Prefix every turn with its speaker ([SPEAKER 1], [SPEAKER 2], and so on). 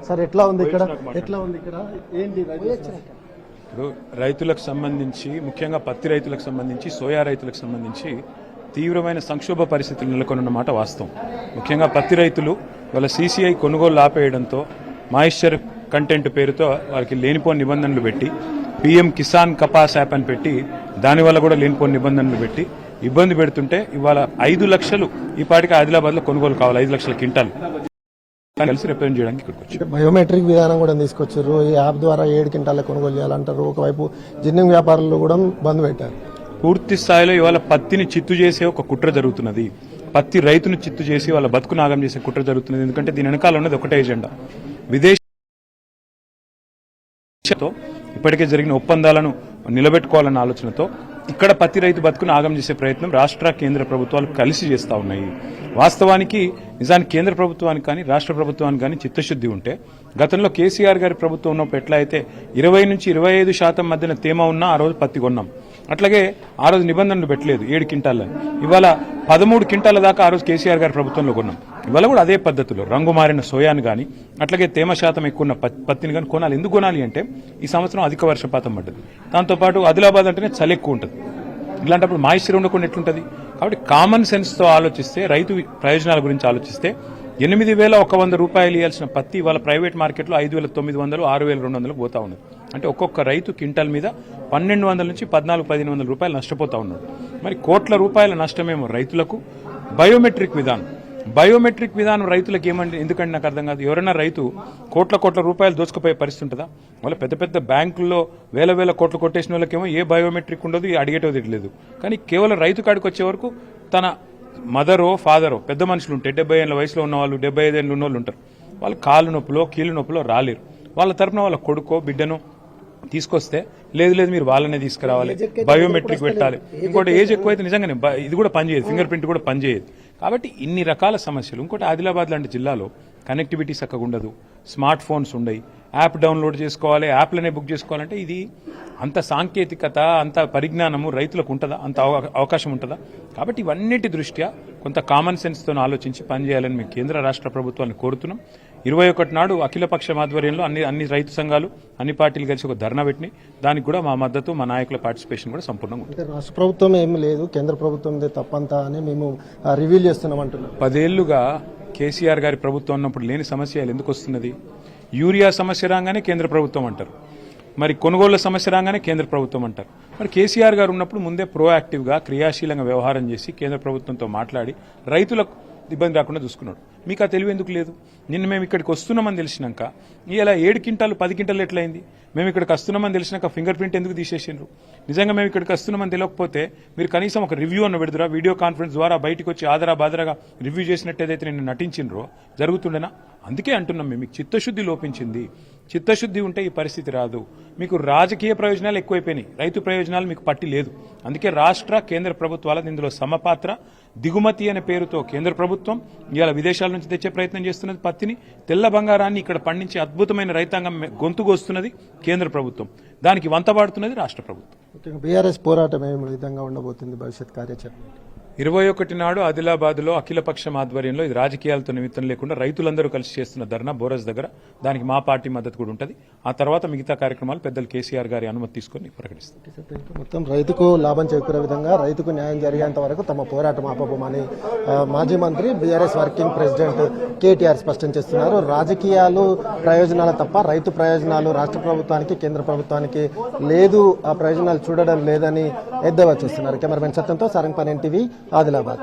[SPEAKER 1] Sir ఎట్లా ఉంది ఇక్కడ ఏంటి
[SPEAKER 2] ఇప్పుడు రైతులకు సంబంధించి ముఖ్యంగా పత్తి రైతులకు సంబంధించి సోయా రైతులకు సంబంధించి తీవ్రమైన సంక్షోభ పరిస్థితులు నెలకొన్నమాట వాస్తవం. ముఖ్యంగా పత్తి రైతులు వాళ్ళ సీసీఐ కొనుగోలు ఆపేయడంతో మాయిశ్చర్ కంటెంట్ పేరుతో వారికి లేనిపోని నిబంధనలు పెట్టి పీఎం కిసాన్ కపాస్ యాప్ అని పెట్టి దానివల్ల కూడా లేనిపోని నిబంధనలు పెట్టి ఇబ్బంది పెడుతుంటే ఇవాళ 5 లక్షలు ఈ పాటికి ఆదిలాబాద్లో కొనుగోలు కావాలి. 5 లక్షల క్వింటాలు కలిసి రిప్రజెంట్ చేయడానికి ఇక్కడికి వచ్చి
[SPEAKER 1] బయోమెట్రిక్ విధానం కూడా తీసుకొచ్చారు. ఈ యాప్ ద్వారా 7 క్వింటాల కొనుగోలు చేయాలంటారు. ఒకవైపు జిన్నింగ్ వ్యాపారులు కూడా బంద్ పెట్టారు.
[SPEAKER 2] పూర్తి స్థాయిలో ఇవాళ పత్తిని చిత్తు చేసే ఒక కుట్ర జరుగుతున్నది. పత్తి రైతును చిత్తు చేసి వాళ్ళ బతుకు నాగం చేసే కుట్ర జరుగుతున్నది. ఎందుకంటే దీని వెనకాల ఉన్నది ఒకటే ఎజెండా. విదేశీతో ఇప్పటికే జరిగిన ఒప్పందాలను నిలబెట్టుకోవాలన్న ఆలోచనతో ఇక్కడ పత్తి రైతు బతుకును ఆగం చేసే ప్రయత్నం రాష్ట్ర కేంద్ర ప్రభుత్వాలు కలిసి చేస్తా ఉన్నాయి. వాస్తవానికి నిజానికి కేంద్ర ప్రభుత్వానికి కానీ రాష్ట్ర ప్రభుత్వానికి కానీ చిత్తశుద్ధి ఉంటే గతంలో కేసీఆర్ గారి ప్రభుత్వం ఉన్నప్పుడు ఎట్లా అయితే 20 నుంచి 25% మధ్యన తేమ ఉన్నా ఆ రోజు పత్తి కొన్నాం. అట్లాగే ఆ రోజు నిబంధనలు పెట్టలేదు 7 క్వింటాల. ఇవాళ 13 క్వింటాల దాకా ఆ రోజు కేసీఆర్ గారి ప్రభుత్వంలో కొన్నాం. ఇవాళ కూడా అదే పద్ధతిలో రంగు మారిన సోయాను కానీ అట్లాగే తేమ శాతం ఎక్కువ ఉన్న పత్తిని కానీ కొనాలి. ఎందుకు కొనాలి అంటే ఈ సంవత్సరం అధిక వర్షపాతం పడ్డది. దాంతోపాటు ఆదిలాబాద్ అంటేనే చలి ఎక్కువ ఉంటుంది. ఇలాంటప్పుడు మాయిశ్చర్ ఉండకుండా ఎట్లుంటుంది. కాబట్టి కామన్ సెన్స్తో ఆలోచిస్తే రైతు ప్రయోజనాల గురించి ఆలోచిస్తే 8,100 రూపాయలు ఇవ్వాల్సిన పత్తి ఇవాళ ప్రైవేట్ మార్కెట్లో 5,900 6,200 పోతా ఉన్నది. అంటే ఒక్కొక్క రైతు క్వింటాల్ మీద 1,200 నుంచి 1,400-1,500 రూపాయలు నష్టపోతా ఉన్నాడు. మరి కోట్ల రూపాయల నష్టమేమో రైతులకు. బయోమెట్రిక్ విధానం రైతులకు ఏమంటే ఎందుకంటే నాకు అర్థం కాదు. ఎవరైనా రైతు కోట్ల రూపాయలు దోచుకుపోయే పరిస్థితి ఉంటుందా? వాళ్ళ పెద్ద బ్యాంకుల్లో వేల కోట్లు కొట్టేసిన వాళ్ళకేమో ఏ బయోమెట్రిక్ ఉండదు, అడిగేటో తిట్టలేదు. కానీ కేవలం రైతు కాడికి వచ్చే వరకు తన మదరో ఫాదరో పెద్ద మనుషులు ఉంటే 70 ఏళ్ళ వయసులో ఉన్న వాళ్ళు 75 ఏళ్ళు ఉన్న వాళ్ళు ఉంటారు. వాళ్ళు కాళ్ళు నొప్పులో కీళ్ళు నొప్పులో రాలేరు. వాళ్ళ తరఫున వాళ్ళ కొడుకో బిడ్డను తీసుకొస్తే లేదు మీరు వాళ్ళనే తీసుకురావాలి, బయోమెట్రిక్ పెట్టాలి. ఇంకోటి ఏజ్ ఎక్కువైతే నిజంగానే ఇది కూడా పనిచేయదు, ఫింగర్ ప్రింట్ కూడా పనిచేయదు. కాబట్టి ఇన్ని రకాల సమస్యలు. ఇంకోటి ఆదిలాబాద్ లాంటి జిల్లాలో కనెక్టివిటీ చక్కగా ఉండదు, స్మార్ట్ ఫోన్స్ ఉండయి, యాప్ డౌన్లోడ్ చేసుకోవాలి, యాప్లనే బుక్ చేసుకోవాలంటే ఇది అంత సాంకేతికత అంత పరిజ్ఞానము రైతులకు ఉంటుందా? అంత అవకాశం ఉంటుందా? కాబట్టి ఇవన్నిటి దృష్ట్యా కొంత కామన్ సెన్స్తో ఆలోచించి పనిచేయాలని మేము కేంద్ర రాష్ట్ర ప్రభుత్వాన్ని కోరుతున్నాం. 21 నాడు అఖిలపక్షం ఆధ్వర్యంలో అన్ని రైతు సంఘాలు అన్ని పార్టీలు కలిసి ఒక ధర్నా పెట్టినాయి. దానికి కూడా మా మద్దతు మా నాయకుల పార్టిసిపేషన్ కూడా సంపూర్ణంగా ఉంటుంది.
[SPEAKER 1] రాష్ట్ర ప్రభుత్వం ఏమి లేదు, కేంద్ర ప్రభుత్వం తప్పంతా అని మేము రివ్యూ చేస్తున్నాం అంటున్నాం.
[SPEAKER 2] 10 ఏళ్లుగా కేసీఆర్ గారి ప్రభుత్వం ఉన్నప్పుడు లేని సమస్య ఎందుకు వస్తున్నది? యూరియా సమస్య రాగానే కేంద్ర ప్రభుత్వం అంటారు, మరి కొనుగోళ్ల సమస్య రాగానే కేంద్ర ప్రభుత్వం అంటారు. మరి కేసీఆర్ గారు ఉన్నప్పుడు ముందే ప్రోయాక్టివ్గా క్రియాశీలంగా వ్యవహారం చేసి కేంద్ర ప్రభుత్వంతో మాట్లాడి రైతులకు ఇబ్బంది రాకుండా చూసుకున్నాడు. మీకు ఆ తెలివి ఎందుకు లేదు? నిన్న మేము ఇక్కడికి వస్తున్నామని తెలిసినాక ఇలా 7 క్వింటాలు 10 క్వింటాలు ఎట్లయింది? మేము ఇక్కడికి వస్తున్నామని తెలిసినాక ఫింగర్ ప్రింట్ ఎందుకు తీసేసిండ్రు? నిజంగా మేము ఇక్కడికి వస్తున్నామని తెలియకపోతే మీరు కనీసం ఒక రివ్యూ అన్న పెడుతురా, వీడియో కాన్ఫరెన్స్ ద్వారా బయటకు వచ్చి బాదరాగా రివ్యూ చేసినట్టు ఏదైతే నేను నటించిండ్రో జరుగుతుండేనా? అందుకే అంటున్నాం మేము, మీకు చిత్తశుద్ధి లోపించింది. చిత్తశుద్ధి ఉంటే ఈ పరిస్థితి రాదు. మీకు రాజకీయ ప్రయోజనాలు ఎక్కువైపోయినాయి, రైతు ప్రయోజనాలు మీకు పట్టి లేదు. అందుకే రాష్ట్ర కేంద్ర ప్రభుత్వాలకు ఇందులో సమపాత్ర. దిగుమతి అనే పేరుతో కేంద్ర ప్రభుత్వం ఇవాళ విదేశాల నుంచి తెచ్చే ప్రయత్నం చేస్తున్నది. పత్తిని తెల్ల బంగారాన్ని ఇక్కడ పండించే అద్భుతమైన రైతాంగం గొంతుకొస్తున్నది కేంద్ర ప్రభుత్వం. దానికి వంతబాడుతున్నది రాష్ట్ర ప్రభుత్వం.
[SPEAKER 1] బీఆర్ఎస్ పోరాటం ఏ విధంగా ఉండబోతుంది భవిష్యత్ కార్యాచరణ?
[SPEAKER 2] 21 నాడు ఆదిలాబాద్లో అఖిలపక్షం ఆధ్వర్యంలో ఇది రాజకీయాలతో నిమిత్తం లేకుండా రైతులందరూ కలిసి చేస్తున్న ధర్నా బోరస్ దగ్గర. దానికి మా పార్టీ మద్దతు కూడా ఉంటుంది. ఆ తర్వాత మిగతా కార్యక్రమాలు పెద్దలు కేసీఆర్ గారి అనుమతి తీసుకొని ప్రకటిస్తారు.
[SPEAKER 1] మొత్తం రైతుకు లాభం చేకూరే విధంగా రైతుకు న్యాయం జరిగేంత వరకు తమ పోరాటం ఆపబోమని మాజీ మంత్రి బీఆర్ఎస్ వర్కింగ్ ప్రెసిడెంట్ కేటీఆర్ స్పష్టం చేస్తున్నారు. రాజకీయాలు ప్రయోజనాలు తప్ప రైతు ప్రయోజనాలు రాష్ట్ర ప్రభుత్వానికి కేంద్ర ప్రభుత్వానికి లేదు, ఆ ప్రయోజనాలు చూడడం లేదని ఎద్దేవా చేస్తున్నారు. కెమెరామెన్ సత్యంతో సారంగపాణి NTV ఆదిలాబాద్.